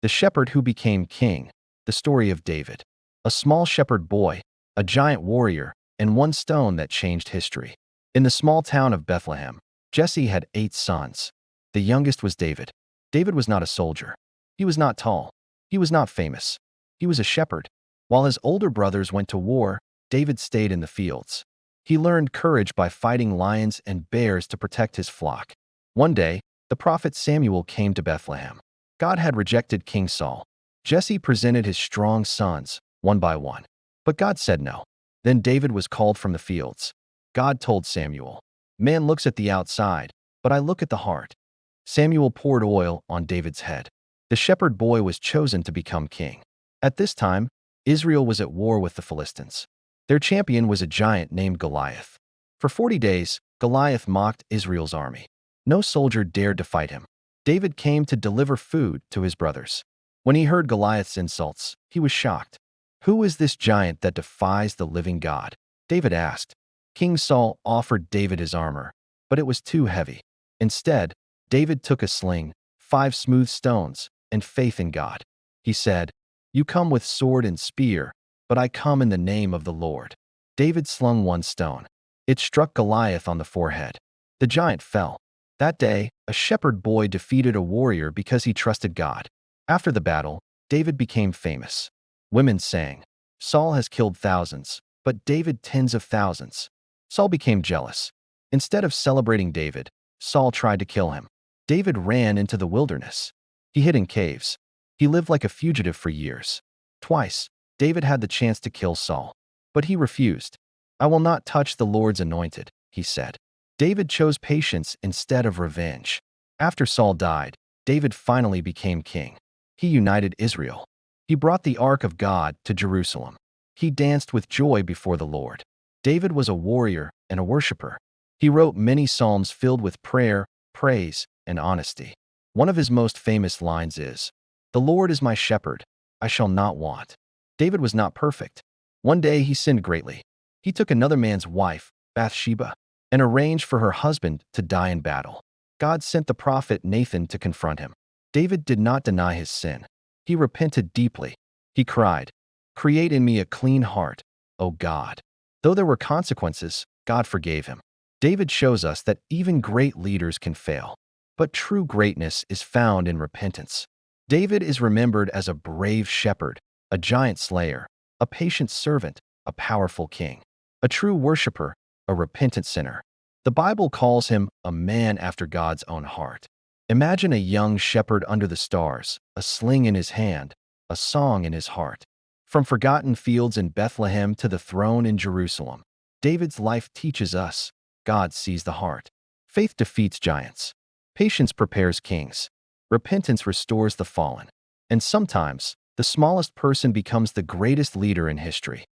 The shepherd who became king, the story of David. A small shepherd boy, a giant warrior, and one stone that changed history. In the small town of Bethlehem, Jesse had 8 sons. The youngest was David. David was not a soldier. He was not tall. He was not famous. He was a shepherd. While his older brothers went to war, David stayed in the fields. He learned courage by fighting lions and bears to protect his flock. One day, the prophet Samuel came to Bethlehem. God had rejected King Saul. Jesse presented his strong sons, one by one. But God said no. Then David was called from the fields. God told Samuel, "Man looks at the outside, but I look at the heart." Samuel poured oil on David's head. The shepherd boy was chosen to become king. At this time, Israel was at war with the Philistines. Their champion was a giant named Goliath. For 40 days, Goliath mocked Israel's army. No soldier dared to fight him. David came to deliver food to his brothers. When he heard Goliath's insults, he was shocked. "Who is this giant that defies the living God?" David asked. King Saul offered David his armor, but it was too heavy. Instead, David took a sling, 5 smooth stones, and faith in God. He said, "You come with sword and spear, but I come in the name of the Lord." David slung one stone. It struck Goliath on the forehead. The giant fell. That day, a shepherd boy defeated a warrior because he trusted God. After the battle, David became famous. Women sang, "Saul has killed thousands, but David tens of thousands." Saul became jealous. Instead of celebrating David, Saul tried to kill him. David ran into the wilderness. He hid in caves. He lived like a fugitive for years. Twice, David had the chance to kill Saul, but he refused. "I will not touch the Lord's anointed," he said. David chose patience instead of revenge. After Saul died, David finally became king. He united Israel. He brought the Ark of God to Jerusalem. He danced with joy before the Lord. David was a warrior and a worshiper. He wrote many psalms filled with prayer, praise, and honesty. One of his most famous lines is, "The Lord is my shepherd, I shall not want." David was not perfect. One day he sinned greatly. He took another man's wife, Bathsheba, and arranged for her husband to die in battle. God sent the prophet Nathan to confront him. David did not deny his sin. He repented deeply. He cried, "Create in me a clean heart, O God." Though there were consequences, God forgave him. David shows us that even great leaders can fail, but true greatness is found in repentance. David is remembered as a brave shepherd, a giant slayer, a patient servant, a powerful king, a true worshiper, a repentant sinner. The Bible calls him a man after God's own heart. Imagine a young shepherd under the stars, a sling in his hand, a song in his heart. From forgotten fields in Bethlehem to the throne in Jerusalem, David's life teaches us God sees the heart. Faith defeats giants. Patience prepares kings. Repentance restores the fallen. And sometimes, the smallest person becomes the greatest leader in history.